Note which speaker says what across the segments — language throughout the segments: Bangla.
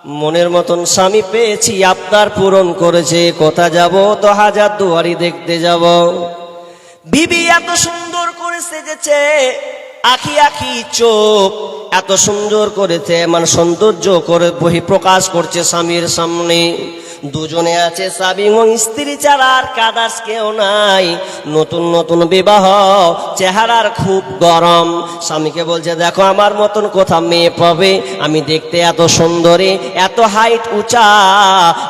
Speaker 1: মনের মতন স্বামী পেয়েছি, আবদার পূরণ করেছে, কোথা যাব তো হাজার দুয়ারি দেখতে যাব। বিবি এত সুন্দর করে সেজেছে, আখি আখি চোখ এত সুন্দর করেছে, মানে সৌন্দর্য করে বহিঃপ্রকাশ করছে স্বামীর সামনে। দুজনে আছে স্বামী এবং স্ত্রী ছাড়া আর কাদার্স কেউ নাই। নতুন নতুন বিবাহ, চেহারার খুব গরম। স্বামীকে বলছে, দেখো আমার মতন কোথা মেয়ে পাবে, আমি দেখতে এত সুন্দরী, এত হাইট উঁচা,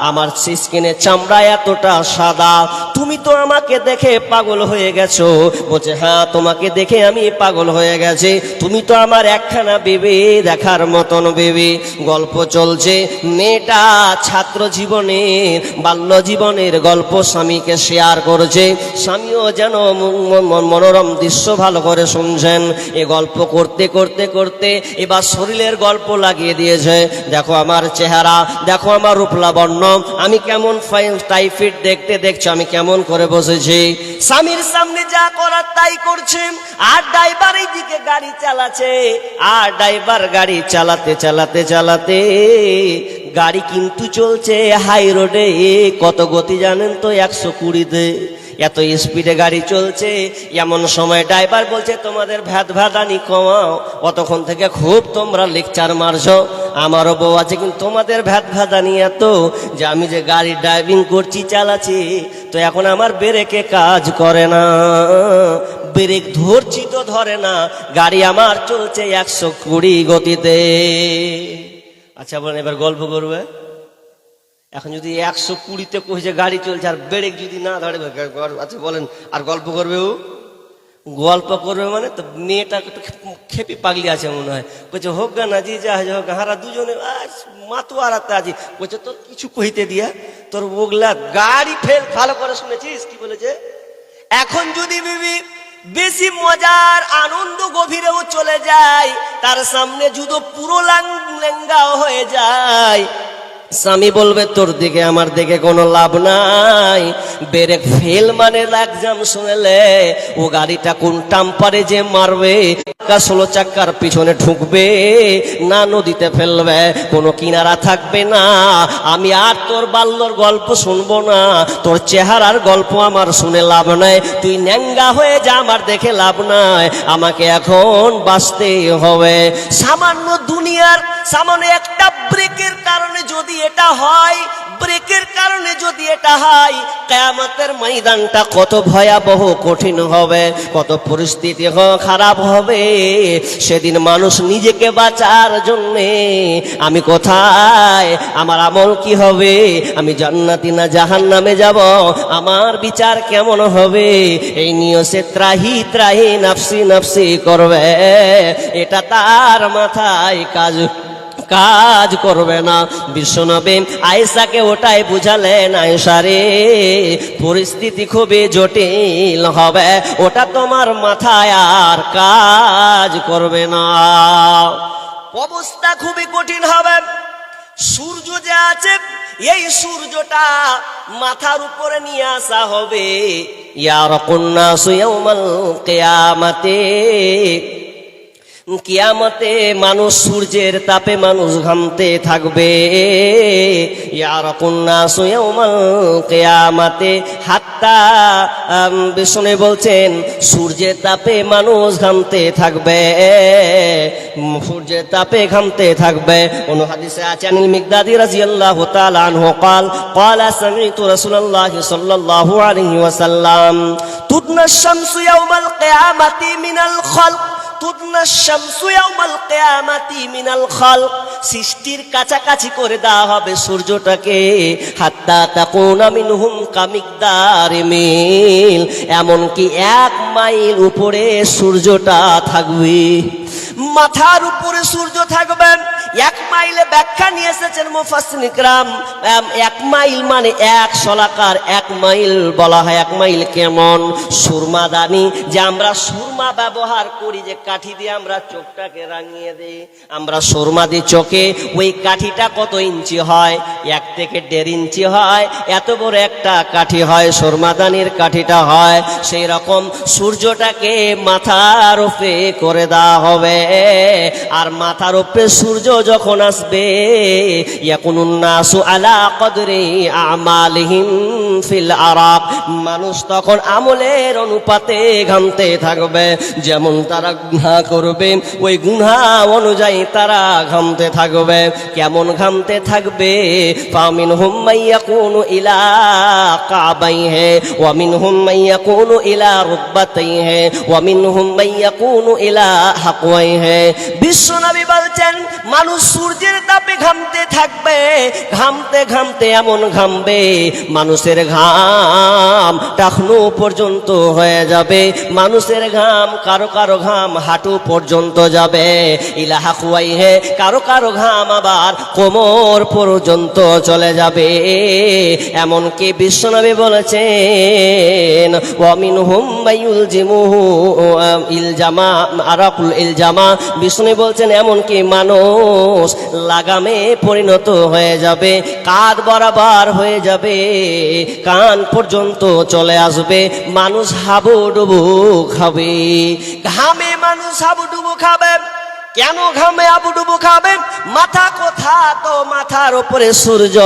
Speaker 1: আমার স্কিনের চামড়া এতটা সাদা, তুমি তো আমাকে দেখে পাগল হয়ে গেছো। বলছে, হ্যাঁ তোমাকে দেখে আমি পাগল হয়ে গেছি, তুমি তো আমার একখানা বেবি, দেখার মতন বেবি। গল্প চলছে, মেয়েটা ছাত্র জীবনে বাল্য জীবনের গল্প স্বামীকে শেয়ার করেছে। স্বামীও যেন মনোরম দৃশ্য ভালো করে শুনছেন। এ গল্প করতে করতে করতে এবার শরীরের গল্প লাগিয়ে দিয়েছে। দেখো আমার চেহারা, দেখো আমার রূপ লাবণ্য, আমি কেমন টাইফিট দেখতে, দেখছো আমি কেমন করে বসেছি। স্বামীর সামনে যা করার তাই করছে, আর ড্রাইভার এই দিকে গাড়ি চালাচ্ছে। আর ড্রাইভার গাড়ি চালাতে চালাতে চালাতে গাড়ি কিন্তু চলছে হাই রোডে। কত গতি জানেন তো? 120-তে। এত স্পিডে গাড়ি চলছে। এমন সময় ড্রাইভার বলছে, তোমাদের ভ্যাদ ভ্যাদানি কমাও, অতক্ষণ থেকে খুব তোমরা লেকচার মারছো, আমারও বউ আছে, কিন্তু তোমাদের ভ্যাদ ভ্যাদানি এত যে আমি যে গাড়ি ড্রাইভিং করছি, চালাচ্ছি, তো এখন আমার ব্রেকে কাজ করে না, ব্রেক ধরছি তো ধরে না, গাড়ি আমার চলছে 120 গতিতে। আচ্ছা বলেন, এবার গল্প করবে। এখন যদি 120-তে কইছে গাড়ি চলছে আর ব্রেক যদি না ধরে, আচ্ছা বলেন আর গল্প করবে? ও গল্প করবে মানে তো মেয়েটা খেপি পাগলি আছে মনে হয়। বলছে, হোক গা না জি, যা হোক, হারা দুজনে মাতুয়ারাতে আছি। বলছে, তোর কিছু কইতে দিয়া তোর ওগলা গাড়ি ফেল। ভালো করে শুনেছিস কি বলেছে? এখন যদি বিবি বেশি মজার আনন্দ গভীরেও চলে যায়, তার সামনে যদি পুরো লেঙ্গাও হয়ে যায়, স্বামী বলবে, তোর দিকে আমার দিকে কোনো লাভ নাই। ব্রেক ফেল মানে লাগজাম শুনেলে ও গাড়িটা কোন টাম্পারে যে মারবে, 16 চাক্কার পিছনে ঢুকবে না নদীতে ফেলবে, কোনো কিনারা থাকবে না। আমি আর তোর বাল্যর গল্প শুনবো না, তোর চেহারার গল্প আমার শুনে লাভ নাই, তুই ন্যাঙ্গা হয়ে যা, আমার দেখে লাভ নাই, আমাকে এখন বাঁচতে হবে। সামান্য দুনিয়ার সামান্য একটা ব্রেকের কারণে যদি এটা হয়, ব্রেকের কারণে যদি এটা হয়, কিয়ামতের ময়দানটা কত ভয়াবহ কঠিন হবে, কত পরিস্থিতি খারাপ হবে। সেদিন মানুষ নিজেকে বাঁচার জন্যে আমি কোথায়, আমার আমল কি হবে, আমি জান্নাতি না জাহান্নামে যাব, আমার বিচার কেমন হবে, এই নিয়ে সে ত্রাহি ত্রাহি নাফসি নাফসি করবে। এটা তার মাথায় কাজ করবে না। বিশ্বনবী আয়েশাকে ওটাই বুঝালেন, আয়েশা রে, পরিস্থিতি খুবই জটিল হবে, ওটা তোমার মাথায় আর কাজ করবে না, অবস্থা খুবই কঠিন হবে। সূর্য যে আছে, এই সূর্যটা মাথার উপরে নিয়ে আসা হবে। ইয়ারাকুন নাসু ইয়াউমাল কিয়ামাতি, কিয়ামতে মানুষ সূর্যের তাপে মানুষ ঘামতে থাকবে। ইয়ারাকুন নাসু ইয়াউমাল কিয়ামাতে হাত্তা, বিষ্ণু বলছেন সূর্যের তাপে মানুষ ঘামতে থাকবে, সূর্যের তাপে ঘামতে থাকবে। কোন হাদিসে আছে, আনিল মিকদাদি রাদিয়াল্লাহু তাআলা আনহু قال قال سمعت رسول الله صلى الله عليه وسلم تدنى الشمس يوم القيامة من الخلق, তুদনা শামসু ইয়াউমাল কিয়ামাতি মিনাল খালক, সৃষ্টির কাছাকাছি করে দেওয়া হবে সূর্যটাকে, হাত্তা তাকুনা মিনহুম কামিকদারি মিল, এমনকি 1 মাইল উপরে সূর্যটা থাকবে। মাথার উপরে সূর্য থাকবে। 1 মাইলে ব্যাখ্যা নিয়ে এসেছেন মুফাসসিরিন ইকরাম, 1 মাইল মানে 1 শলাকার 1 মাইল বলা হয়। 1 মাইল কেমন? সুরমাদানি, যে আমরা সুরমা ব্যবহার করি, যে কাঠি দিয়ে আমরা চোখটাকে রাঙিয়ে দিই, আমরা সুরমা দিই চোখে, ওই কাঠিটা কত ইঞ্চি হয়? 1 থেকে 1.5 ইঞ্চি হয়, এত বড় একটা কাঠি হয়, সুরমাদানির কাঠিটা হয়। সেই রকম সূর্যটাকে মাথার উপরে করে দেওয়া হবে। আর মাথার উপরে সূর্য যখন আসবে ইয়াকুনুন নাসু আলা কদরি আমালিহিম ফিল আরাক, মানুষ তখন আমলের অনুপাতে ঘামতে থাকবে। যেমন তারা গুনাহ করবে ওই গুনাহ অনুযায়ী তারা ঘামতে থাকবে। কেমন ঘামতে থাকবে? ফামিনহুম মাইয়াকুনু ইলা কাবাইহি ওয়া মিনহুম মাইয়াকুনু ইলা রুকবাতাইহি ওয়া মিনহুম মাইয়াকুনু ইলা হাকওয়াইহি। বিশ্বনবী বলছেন মানুষ সূর্যের তাপে ঘামতে থাকবে, ঘামতে ঘামতে এমন ঘামবে মানুষের ঘাম টাকনু পর্যন্ত হয়ে যাবে। মানুষের ঘাম কারো কারো ঘাম হাঁটু পর্যন্ত যাবে। ইলা হাকওয়াইহি, কারো কারো ঘাম আবার কোমর পর্যন্ত চলে যাবে। এমনকি বিশ্বনবী বলেছেন ওয়া মিনহুম মাইয়ুলজিমুহু ইলজামা আরাকুল ইলজামা। বিষ্ণু বলছেন এমনকি মানুষ লাগামে পরিণত হয়ে যাবে, কাঁধ বরাবর হয়ে যাবে, কান পর্যন্ত চলে আসবে। মানুষ হাবুডুবু খাবে, ঘামে মানুষ হাবুডুবু খাবে। কেন ঘামে হাবুডুবু খাবে? মাথা কোথা? তো মাথার উপরে সূর্য।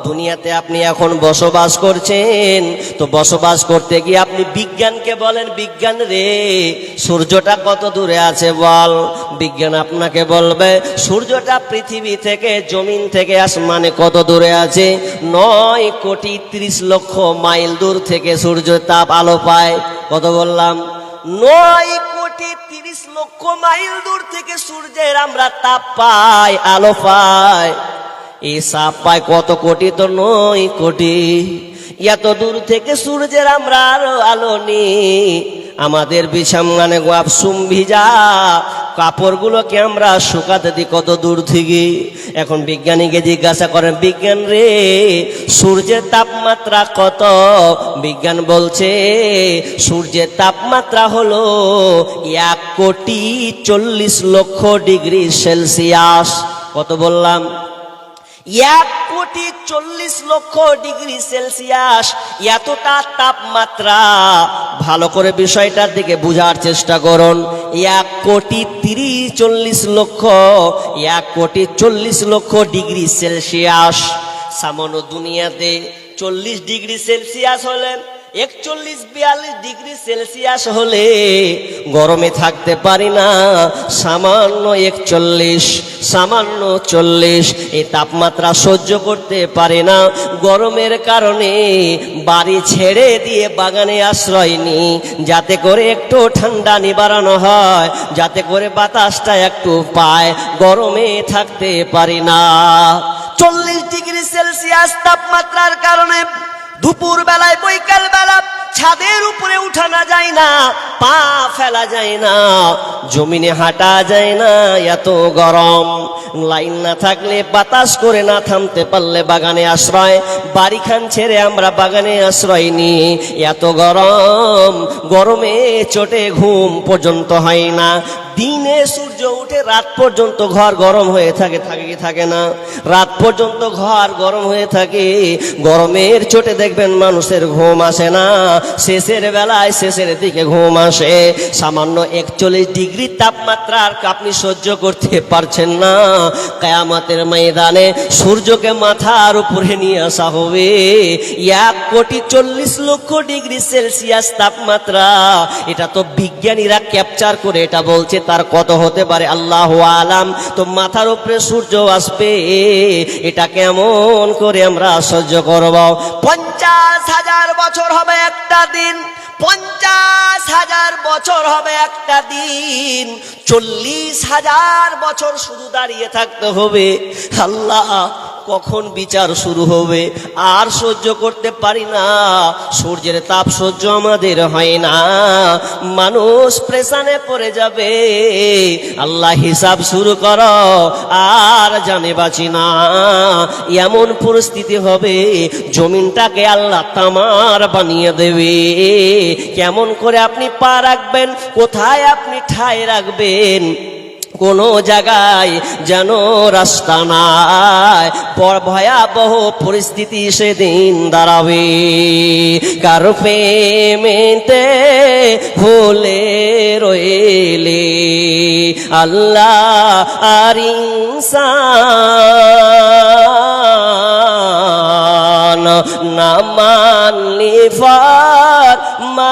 Speaker 1: দুনিয়াতে আপনি এখন বসবাস করছেন, তো বসবাস করতে গিয়ে আপনি বিজ্ঞানকে বলেন, বিজ্ঞান রে সূর্যটা কত দূরে আছে বল। বিজ্ঞান আপনাকে বলবে সূর্যটা পৃথিবী থেকে, জমিন থেকে আসমানে কত দূরে আছে। 9,30,00,000 মাইল দূর থেকে সূর্য তাপ আলো পায়। কত বললাম? 9,30,00,000 মাইল দূর থেকে সূর্যের আমরা তাপ পাই, আলো পাই। এই সাপ পায় কত কোটি? তো 9 কোটি। এত দূর থেকে সূর্যের আমরা আরো আলো নিই। আমাদের বিছানায় গোয়াপসুম ভিজা কাপড়গুলোকে আমরা শুকাতে দিই কত দূর থেকে। এখন বিজ্ঞানীকে জিজ্ঞাসা করেন, বিজ্ঞান রে সূর্যের তাপমাত্রা কত? বিজ্ঞান বলছে সূর্যের তাপমাত্রা হলো 1,40,00,000 ডিগ্রি সেলসিয়াস। কত বললাম? 1,40,00,000 ডিগ্রি সেলসিয়াস। এতটা তাপমাত্রা। ভালো করে বিষয়টার দিকে বোঝার চেষ্টা করুন। 1,40,00,000 ডিগ্রি সেলসিয়াস। সামান্য দুনিয়াতে 40 ডিগ্রি সেলসিয়াস হলে, 41-42 ডিগ্রি সেলসিয়াস হলে গরমে থাকতে পারি না। সামান্য 41, সামান্য 40 এই তাপমাত্রা সহ্য করতে পারে না। গরমের কারণে বাড়ি ছেড়ে দিয়ে বাগানে আশ্রয় নিই, যাতে করে একটু ঠান্ডা নিবারণ হয়, যাতে করে বাতাসটা একটু পায়। গরমে থাকতে পারি না। 40 ডিগ্রি সেলসিয়াস তাপমাত্রার কারণে দুপুর বেলায়, বৈকাল বেলা ছাদের উপরে উঠানো যায় না, পা ফেলা যায় না, জমিনে হাঁটা যায় না, এত গরম। লাইন না থাকলে, বাতাস করে না থামতে পারলে বাগানে আশ্রয়। বাড়িখান ছেড়ে আমরা বাগানে আশ্রয় নিই, এত গরম। গরমে চোটে ঘুম পর্যন্ত হয় না। দিনে সূর্য উঠে রাত পর্যন্ত ঘর গরম হয়ে থাকে, থাকে কি থাকে না? রাত পর্যন্ত ঘর গরম হয়ে থাকে। গরমের চোটে দেখবেন মানুষের ঘুম আসে না, শেষের বেলায় শেষের দিকে ঘুম আসে। সামান্য 41 ডিগ্রি তাপমাত্রার আপনি সহ্য করতে পারছেন না। কিয়ামতের ময়দানে সূর্যকে মাথার উপরে নিয়ে আসা হবে। 1,40,00,000 ডিগ্রি সেলসিয়াস তাপমাত্রা। এটা তো বিজ্ঞানীরা ক্যাপচার করে এটা বলছে, তার কত হতে পারে আল্লাহু আলাম। তো মাথার উপরে সূর্য আসবে, এটা কেমন করে আমরা সহ্য করব? 50,000 বছর হবে একটা দিন, 50,000 বছর হবে একটা দিন। 40,000 বছর শুধু দাঁড়িয়ে থাকতে হবে। আল্লাহ কখন বিচার শুরু হবে? আর সহ্য করতে পারি না। সূর্যের তাপ সহ্য আমাদের হয় না। মানুষ প্রেসানে পড়ে যাবে। আল্লাহ হিসাব শুরু করো, আর জানে বাঁচি না। এমন পরিস্থিতি হবে, জমিনটাকে আল্লাহ তামার বানিয়ে দেবে। কেমন করে আপনি পা রাখবেন, কোথায় আপনি ঠাঁই রাখবেন? কোনো জায়গায় যেন রাস্তা নাই, ভয়াবহ পরিস্থিতি সেদিন দাঁড়াবে। কারো প্রেমেতে ভুলে রইলে আল্লাহ আর ইনসান না মানলি ফরমান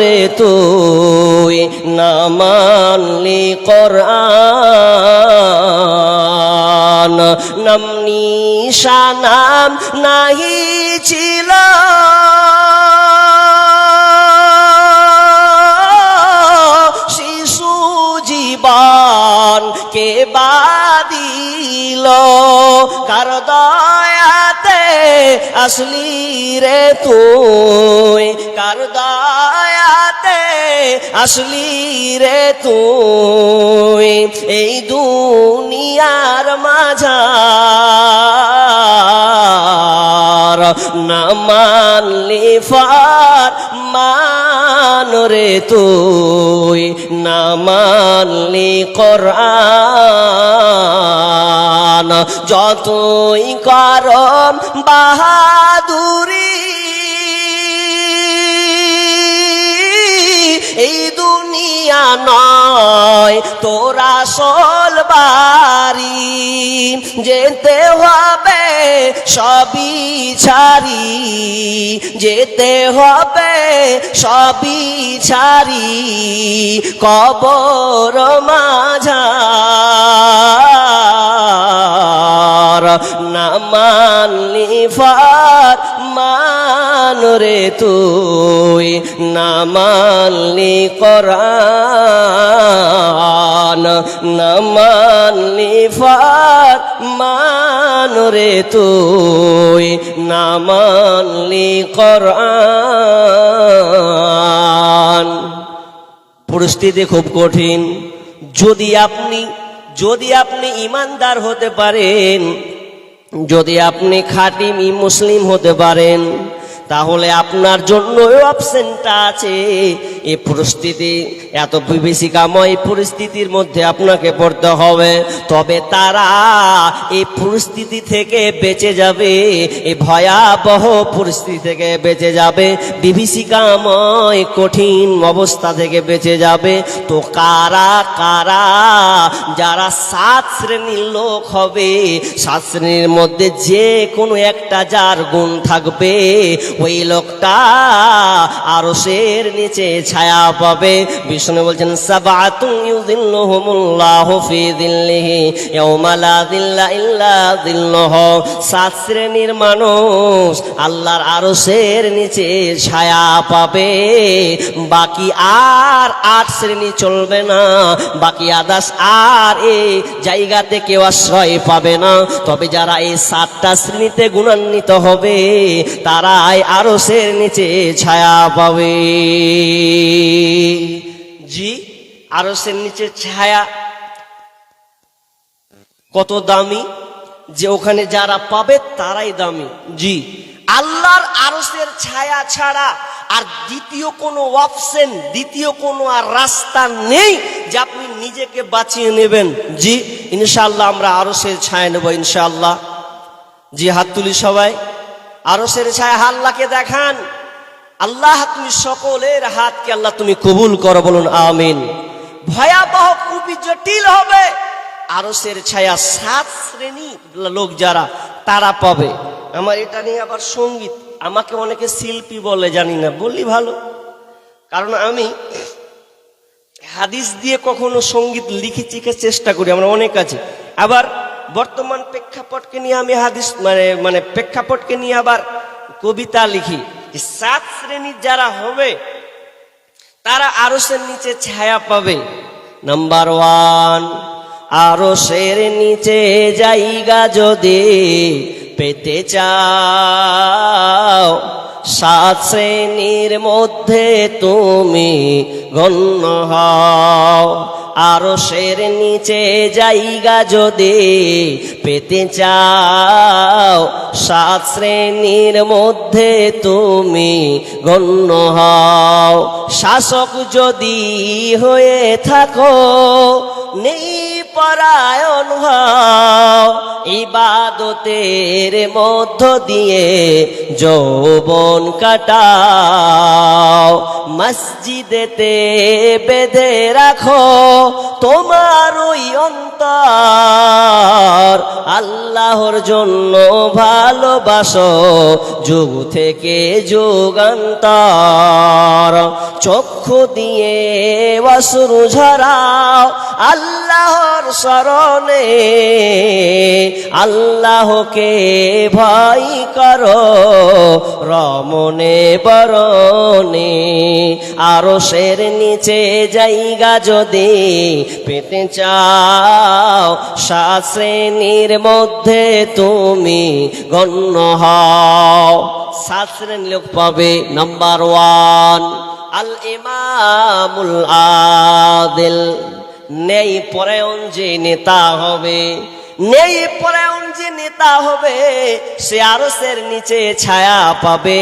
Speaker 1: রে তুই, না মানলি কোরআন। নাম নিশানাম নাহি ছিল শিশু জীবন কে বাদিল, কার দয়াতে আসলি রে তুই, কার দয়াতে আসলি রে তুই এই দুনিয়ার মাঝার। না মানলি ফরমান রে তুই, না মানলি কোরআন। যতই করম বাহাদুরি এই দুনিয়া নয় তোরা আসল বাড়ি, যেতে হবে সবই ছাড়ি, যেতে হবে সবই ছাড়ি কবর মাঝার। না মানলি ফরমান রে তুই, না মানলি কোরআন, না মানলি ফরমান রে তুই, না মানলি কোরআন। পরিস্থিতি খুব কঠিন। যদি আপনি ইমানদার হতে পারেন, যদি আপনি খাঁটি মুসলিম হতে পারেন, তাহলে আপনার জন্য অপশনটা আছে। এই পরিস্থিতি এত বিভীষিকাময় পরিস্থিতির মধ্যে আপনাকে পড়তে হবে, তবে তারা এই পরিস্থিতি থেকে বেঁচে যাবে, এই ভয়াবহ পরিস্থিতি থেকে বেঁচে যাবে, বিভীষিকাময় কঠিন অবস্থা থেকে বেঁচে যাবে। তো কারা কারা যারা 7 শ্রেণীর লোক হবে, 7 শ্রেণীর মধ্যে যে কোনো একটা যার গুণ থাকবে, ওই লোকটা আরশের নিচে ছায়া পাবে। বিষ্ণু বলছেন সাবাতুন ইউযিল্লুহুমুল্লাহু ফি যিল্লিহি ইয়াওমা লা যিল্লা ইল্লা যিল্লুহু। 7 শ্রেণীর মানুষ আল্লাহর আরশের নিচে ছায়া পাবে। বাকি আর 8 শ্রেণী চলবে না, বাকি আদার্স আর এই জায়গাতে কেউ আশ্রয় পাবে না। তবে যারা এই 7টা শ্রেণীতে গুণান্বিত হবে তারাই আরশের নিচে ছায়া পাবে। জি, আরশের নিচে ছায়া কত দামি, যে ওখানে যারা পাবে তারাই দামি। জি, আল্লাহর আরশের ছায়া ছাড়া আর দ্বিতীয় কোনো অপশন, দ্বিতীয় কোনো আর রাস্তা নেই যে আপনি নিজেকে বাঁচিয়ে নেবেন। জি, ইনশাআল্লাহ আমরা আরশের ছায়া নেব ইনশাআল্লাহ। জি, হাত তুলি সবাই। আরশের ছায়া আল্লাহকে দেখান। আল্লাহ তুমি সকলের হাতকে আল্লাহ তুমি কবুল করো, বলুন আমিন। ভয়াবহ খুবই জটিল হবে। আরশের ছায়া 7 শ্রেণী লোক যারা তারা পাবে। আমার এটা নিয়ে আবার সঙ্গীত, আমাকে অনেকে শিল্পী বলে, জানি না, বললি ভালো, কারণ আমি হাদিস দিয়ে কখনো সঙ্গীত লিখেছি চেষ্টা করি, আমরা অনেক আছে। আবার বর্তমান প্রেক্ষাপটকে নিয়ে আমি হাদিস মানে প্রেক্ষাপটকে নিয়ে আবার কবিতা লিখি। 7 শ্রেণীর যারা হবে তারা আরশের নিচে ছায়া পাবে। নাম্বার 1, আরশের নিচে জায়গা যদি পেতে চাও, সাত শ্রেণীর মধ্যে তুমি গণ্য হও। আরশের নিচে জায়গা যদি পেতে চাও, সাত শ্রেণীর মধ্যে তুমি গণ্য হও। শাসক যদি হয়ে থাকো, নেই পরায়ণ হও। ইবাদতের মধ্য দিয়ে যৌবন কাটাও। মসজিদেতে বেঁধে রাখো তোমার ওই অন্তর। আল্লাহর জন্য ভালোবাসো যুগ থেকে যুগান্তর। চক্ষু দিয়ে অশ্রু ঝরাও আল্লাহর শরণে। আল্লাহকে ভয় করো রমণে বরণে। আরশের নিচে জায়গা যদি পেতে চাও, সাত শ্রেণীর মধ্যে তুমি গণ্য হও। সাত শ্রেণীর লোক পাবে। নাম্বার 1 আল ইমামুল আদিল, নেই পরায়ণ যে নেতা হবে। নেই পরায়ণ যে নেতা হবে সে আরশের নিচে ছায়া পাবে।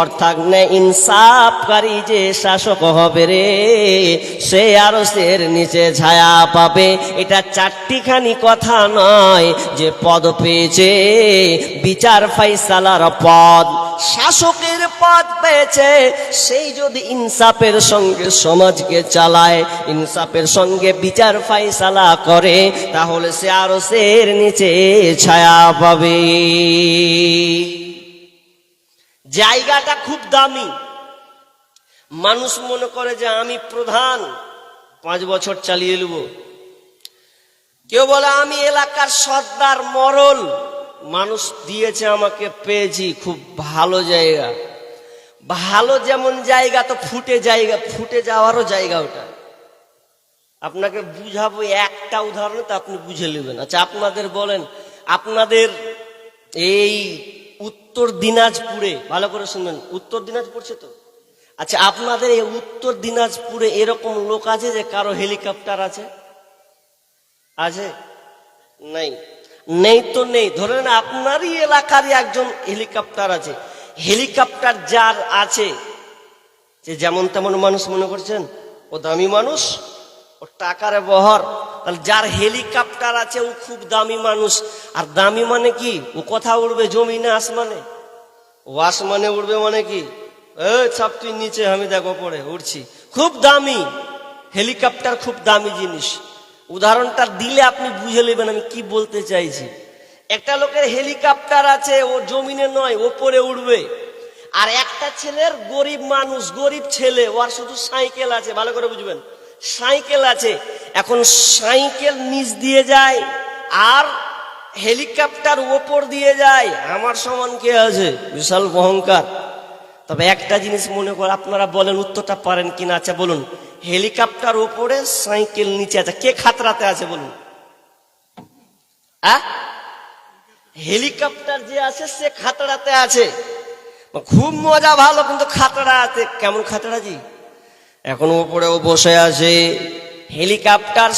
Speaker 1: অর্থাৎ ন্যায় ইনসাফকারী যে শাসক হবে রে, সে আরশের নিচে ছায়া পাবে। এটা চারটিখানি কথা নয় যে পদ পেয়েছে, বিচার ফাইসালার পদ, শাসকের পদ পেয়েছে। সেই যদি ইনসাফের সঙ্গে সমাজকে চালায়, ইনসাফের সঙ্গে বিচার ফাইসালা করে, তাহলে সে আরশের নিচে ছায়া পাবে। জায়গাটা খুব দামি। মানুষ মনে করে যে আমি প্রধান, 5 বছর চালিয়ে নেব। কেউ বলে আমি এলাকার সর্দার মরল, মানুষ দিয়েছে আমাকে, পেয়েছি, খুব ভালো জায়গা। ভালো যেমন জায়গা তো ফুটে যাওয়ারও জায়গা ওটা। আপনাকে বুঝাবো একটা উদাহরণ, তো আপনি বুঝে নেবেন। আচ্ছা আপনাদের বলেন, আপনাদের এই উত্তর দিনাজপুরে, ভালো করে শুনবেন, উত্তর দিনাজপুর ছে তো? আচ্ছা আপনাদের এই উত্তর দিনাজপুরে এরকম লোক আছে যে কারো হেলিকপ্টার আছে? আছে? নাই? নেই তো নেই। ধরেন আপনারই এলাকারই একজন হেলিকপ্টার আছে। হেলিকপ্টার যার আছে, যে যেমন তেমন মানুষ মনে করছেন ও দামি মানুষ, ও টাকার বহর। তাহলে যার হেলিকপ্টার আছে ও খুব দামি মানুষ। আর দামি মানে কি? ও কথা উড়বে জমিনে আসমানে? ও আসমানে উড়বে মানে কি? ছাপ তুই নিচে, আমি দেখো পড়ে উড়ছি। খুব দামি হেলিকপ্টার, খুব দামি জিনিস। উদাহরণটা দিলে আপনি বুঝে নেবেন আমি কি বলতে চাইছি। একটা লোকের হেলিকপ্টার আছে, ও জমিনে নয় ওপরে উড়বে। আর একটা ছেলের গরিব মানুষ, গরিব ছেলে, ওর শুধু সাইকেল আছে। ভালো করে বুঝবেন, সাইকেল আছে। এখন সাইকেল নিচ দিয়ে যায় আর হেলিকপ্টার ওপর দিয়ে যায়। আমার সমান কে আছে? বিশাল অহংকার। তবে একটা জিনিস মনে করে, আপনারা বলেন উত্তরটা পারেন কিনা। আচ্ছা বলুন, হেলিকপ্টার ওপরে সাইকেল নিচে আছে, কে খাতরাতে আছে বলুন? হেলিকপ্টার যে আছে সে খাতরাতে আছে। খুব মজা ভালো, কিন্তু খাতরা আছে। কেমন খাতরা জি? এখন ওপরে ও বসে আছে, হেলিকপ্টার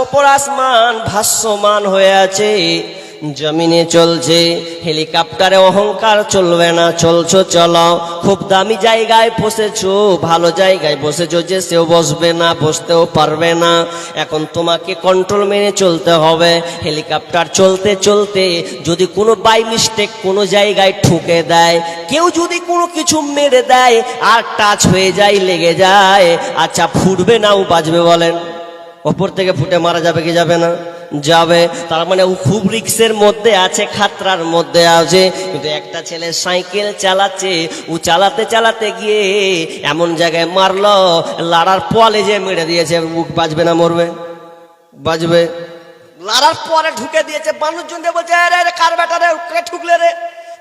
Speaker 1: ওপর আসমান ভাসমান হয়ে আছে, জমিনে চলছে। হেলিকপ্টারে অহংকার চলবে না, চলছো চলো। খুব দামি জায়গায় বসেছো, ভালো জায়গায় বসেছো, যে সেও বসবে না, বসতেও পারবে না। এখন তোমাকে কন্ট্রোল মেনে চলতে হবে। হেলিকপ্টার চলতে চলতে যদি কোনো বাই মিস্টেক কোনো জায়গায় ঠুকে দেয়, কেউ যদি কোনো কিছু মেরে দেয় আর টাচ হয়ে যায়, লেগে যায়, আচ্ছা ফুটবে না ও বাঁচবে বলেন? ওপর থেকে ফুটে মারা যাবে কি যাবে না? যাবে। তার মানে ও খুব রিক্সের মধ্যে আছে, খাতরার মধ্যে আছে। কিন্তু একটা ছেলে সাইকেল চালাচ্ছে, ও চালাতে চালাতে গিয়ে এমন জায়গায় মারলো, লাড়ার পলে যে মেরে দিয়েছে। বাঁচবে না মরবে? বাঁচবে। লাড়ার পরে ঢুকে দিয়েছে। মানুষজন বলছে আরে কার বেটা রে, কে ঠুকলে রে?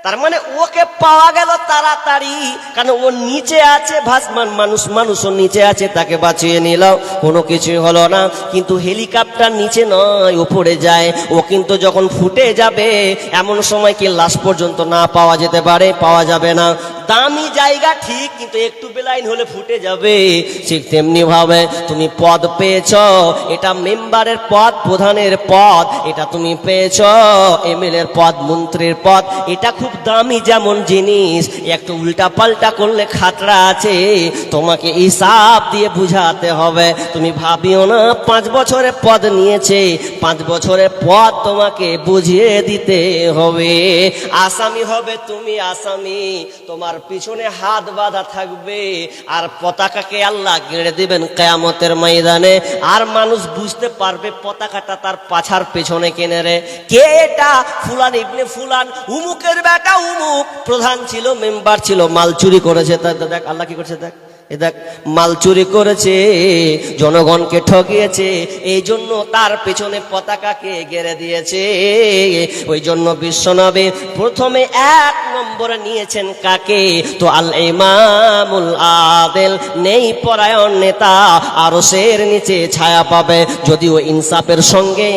Speaker 1: তার মানে ওকে পাওয়া গেল তাড়াতাড়ি, কারণ ও নিচে আছে, ভাসমান মানুষও নিচে আছে, তাকে বাঁচিয়ে নিল, কোনো কিছুই হলো না। কিন্তু হেলিকপ্টার নিচে নয়, উপরে যায়। ও কিন্তু যখন ফুটে যাবে এমন সময় কি লাশ পর্যন্ত না পাওয়া যেতে পারে? পাওয়া যাবে না। দামি জায়গা ঠিক, কিন্তু একটু বেলাইন হলে ফুটে যাবে। ঠিক তেমনি ভাবে তুমি পদ পেয়েছ, এটা মেম্বারের পদ, প্রধানের পদ, এটা তুমি পেয়েছ, এমএলএর পদ, মন্ত্রীর পদ, এটা খুব দামি যেমন জিনিস, একটু উল্টা পাল্টা করলে খাতরা আছে, তোমাকে হিসাব দিয়ে বুঝাতে হবে। তুমি ভাবিও না 5 বছরের পদ নিয়েছে, 5 বছরের পদ তোমাকে বুঝিয়ে দিতে হবে। আসামি হবে তুমি, আসামি, তোমার পিছনে হাত বাঁধা থাকবে, আর পতাকাকে আল্লাহ গেড়ে দিবেন কিয়ামতের ময়দানে। আর মানুষ বুঝতে পারবে পতাকাটা তার পাছার পেছনে কেনে রে, কে এটা? ফুলান ইবনে ফুলান, উমুকের বেটা উমুক, প্রধান ছিল, মেম্বার ছিল, মাল চুরি করেছে। দেখ আল্লাহ কি করছে, দেখ এ দেখ, মাল চুরি করেছে, জনগণকে ঠকিয়েছে, এই জন্য তার পেছনে পতাকাকে গেড়ে দিয়েছে। ওই জন্য বিশ্বনবী প্রথমে 1 নম্বরে নিয়েছেন কাকে? তো আল ইমামুল আদিল, নেই পরায়ণ নেতা, আরশের নিচে ছায়া পাবে যদি ও ইনসাফের সঙ্গে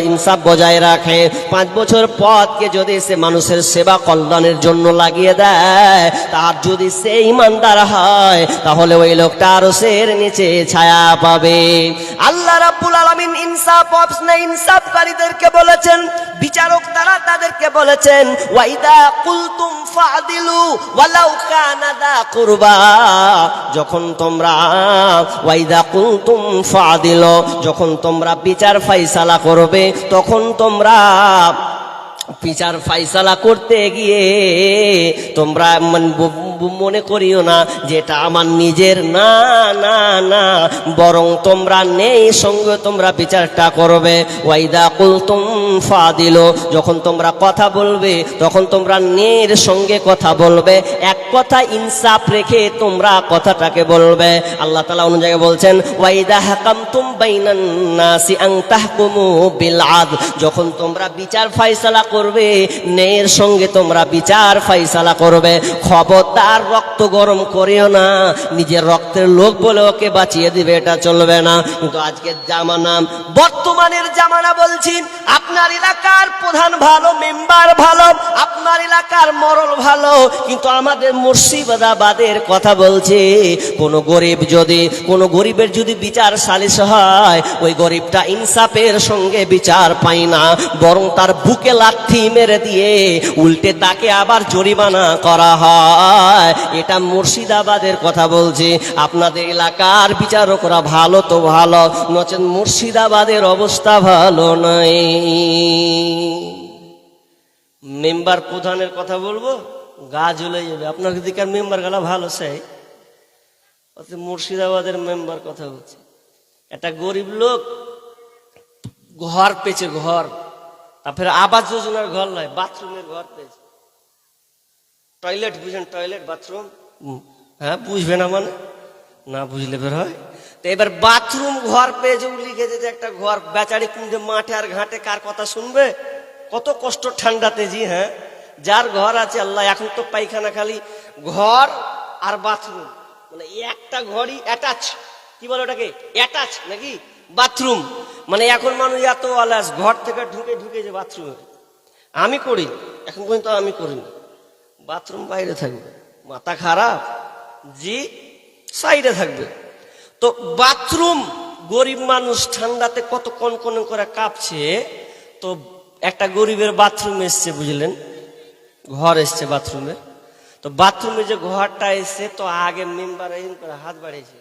Speaker 1: ইনসাফ বজায় রাখে। 5 বছর পথকে যদি সে মানুষের সেবা কল্যাণের জন্য লাগিয়ে দেয়, তার যদি সে ইমানদার হয়, তাহলে ওই লোকটা আরশের নিচে ছায়া পাবে। আল্লাহ রাব্বুল আলামিন ইনসাফকারীদেরকে বলেছেন, বিচারক তারা তাদেরকে বলেছেন, ওয়াইদা কুলতুম ফাদিলু ওয়ালাউ কানা দা কুরবা, যখন তোমরা ওয়াইদা কুলতুম ফাদিলু, যখন তোমরা বিচার ফায়সালা করবে, তখন তোমরা বিচার ফায়সালা করতে গিয়ে তোমরা মনে করিও না যে এটা আমার নিজের, না না না, বরং তোমরা নেই সঙ্গে তোমরা বিচারটা করবে। ওয়াইদা কুলতুম ফাদিলু, যখন তোমরা কথা বলবে, তখন তোমরা নের সঙ্গে কথা বলবে, এক কথা ইনসাফ রেখে তোমরা কথাটাকে বলবে। আল্লাহ তাআলা অন্য জায়গায় বলছেন, ওয়াইদা হাকামতুম বাইনান নাসি আন তাহকুমু বিল আদল, যখন তোমরা বিচার ফায়সালা করবে, ন্যায়ের সঙ্গে তোমরা বিচার ফায়সালা করবে। খবরদার রক্ত গরম করিও না, নিজের রক্তের লোক বলে ওকে বাঁচিয়ে দিবে, এটা চলবে না। কিন্তু আজকের জামানা, বর্তমানের জামানা বলছি, আপনার এলাকার প্রধান ভালো, মেম্বার ভালো, আপনার এলাকার মরল ভালো, কিন্তু আমাদের মুর্শিদাবাদের কথা বলছে, কোন গরিবের যদি বিচার সালিশ হয়, ওই গরিবটা ইনসাফের সঙ্গে বিচার পায় না, বরং তার বুকে লাথি মেরে দিয়ে উল্টে তাকে আবার জরিমানা করা হয়। এটা মুর্শিদাবাদের কথা বলছি। আপনাদের এলাকার বিচারকরা ভালো তো ভালো, নচেত মুর্শিদাবাদের অবস্থা ভালো নাই। মেম্বার প্রধানের কথা বলবো, গা জ্বলে যাবে। আপনার দিকের মেম্বার গালা ভালো, সেই মুর্শিদাবাদের মেম্বার কথা বলছে। একটা গরিব লোক ঘর পেয়েছে, ঘর, তারপরে আবাস যোজনার ঘর নয়, বাথরুমের ঘর পেয়েছে। টয়লেট বুঝেন, টয়লেট বাথরুম, হ্যাঁ বুঝবে না মানে, না বুঝলে বের হয়। তো এবার বাথরুম ঘর পেয়েছে, লিখেছে যে একটা ঘর, বেচারি কুঞ্জে মাঠে আর ঘাটে কার কথা শুনবে, কত কষ্ট ঠান্ডাতে। জি হ্যাঁ, যার ঘর আছে আল্লাহ, এখন তো পায়খানা খালি ঘর আর বাথরুম, মানে একটা ঘরই অ্যাটাচ, কি বলে ওটাকে, অ্যাটাচ নাকি বাথরুম। মানে এখন মানুষ এত আলাস, ঘর থেকে ঢুকে ঢুকে যে বাথরুমে। আমি করি, এখন পর্যন্ত আমি করিনি, বাথরুম বাইরে থাকবে, মাথা খারাপ, জি সাইডে থাকবে। তো বাথরুম, গরিব মানুষ ঠান্ডাতে কত কনকন করে কাঁপছে। তো একটা গরিবের বাথরুম এসছে, বুঝলেন, ঘর এসছে বাথরুমে। তো বাথরুমে যে ঘরটা এসছে, তো আগে মেম্বার এরকম করে হাত বাড়িয়েছে,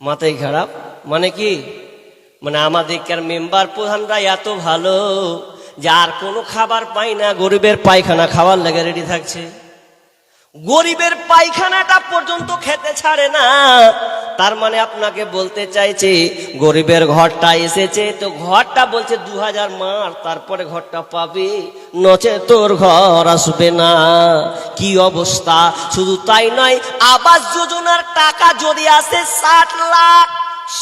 Speaker 1: মাথায় খারাপ। মানে কি, মানে আমাদের মেম্বার প্রধানরা এত ভালো যে আর কোনো খাবার পাই না, গরিবের পায়খানা খাওয়ার লেগে রেডি থাকছে, গরিবের পায়খানাটা পর্যন্ত খেতে ছাড়ে না। তার মানে আপনাকে বলতে চাইছে, গরিবের ঘরটা এসেছে, তো ঘরটা বলছে 2000 মার, তারপরে ঘরটা পাবে, নচে তোর ঘর আসবে না। কি অবস্থা! শুধু তাই নয়, আবাস যোজনার টাকা যদি আসে 60 লাখ,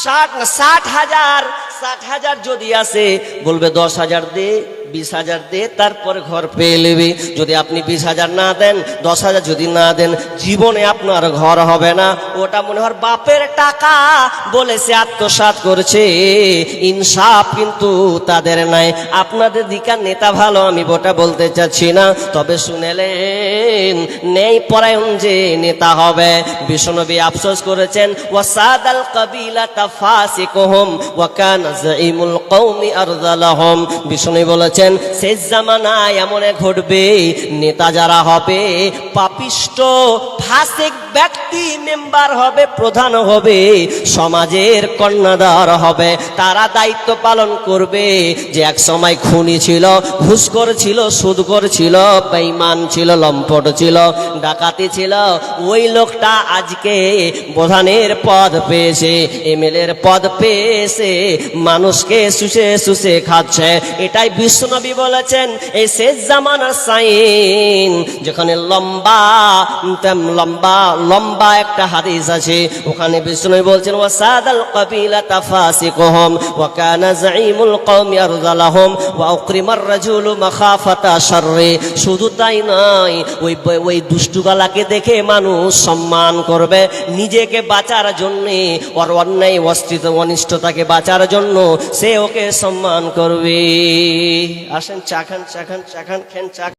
Speaker 1: 60,000 যদি আসে, বলবে 10,000 দে, 20,000 দিয়ে তারপর ঘর পেয়ে নেবে। যদি আপনি 20,000 না দেন, 10,000 যদি না দেন, জীবনে আপনার ঘর হবে না। ওটা মনে হয় বাপের টাকা বলে সে আত্মসাৎ করছে, ইনসাফ কিন্তু তাদের নাই। আপনাদের দিকার নেতা ভালো, আমি ওটা বলতে চাচ্ছি না, তবে শুনেলেন নেই পরায়ণ যে নেতা হবে। বিশ্বনবী আফসোস করেছেন, ওয়াসাদাল কাবিলাতা ফাসিকুহুম ওয়া কানা যাইমুল কওমি আরযালাহুম। বিশ্বনবী বলেছেন শেষ জামানায় এমন ঘটবে, নেতা যারা হবে পাপিষ্ট ফাসিক ব্যক্তি মেম্বার হবে, প্রধান হবে, সমাজের কর্ণধার হবে। তারা দায়িত্ব পালন করবে যে এক সময় খুনি ছিল, ঘুষখোর ছিল, সুদখোর ছিল, বেঈমান ছিল, লম্পট ছিল, ডাকাতি ছিল, ওই লোকটা আজকে প্রধানের পদ পেয়েছে, এমএলএর পদ পেয়েছে, মানুষকে শুষে শুষে খাচ্ছে। এটাই বিশ্বনবী বলেছেন এই শেষ জামানার সাইন। যেখানে লম্বা লম্বা লম্বা একটা হাদিস আছে, ওখানে বিশ্বনবী বলছেন ওয়াসাদাল কাবিলাতা ফাসিকুহুম ওয়া কানা যাইমুল কওমি আরযালাহুম ওয়া উকরিমার রাজুলু মাখাফাতা শাররি। শুধু তাই নয়, ওই দুষ্টুগালাকে দেখে মানুষ সম্মান করবে, নিজেকে বাঁচার জন্য, ওর অন্যায় অনিষ্টতাকে বাঁচার জন্য সে ওকে সম্মান করবে। আসেন চা খান, চা খান, চা খান, খেন চা।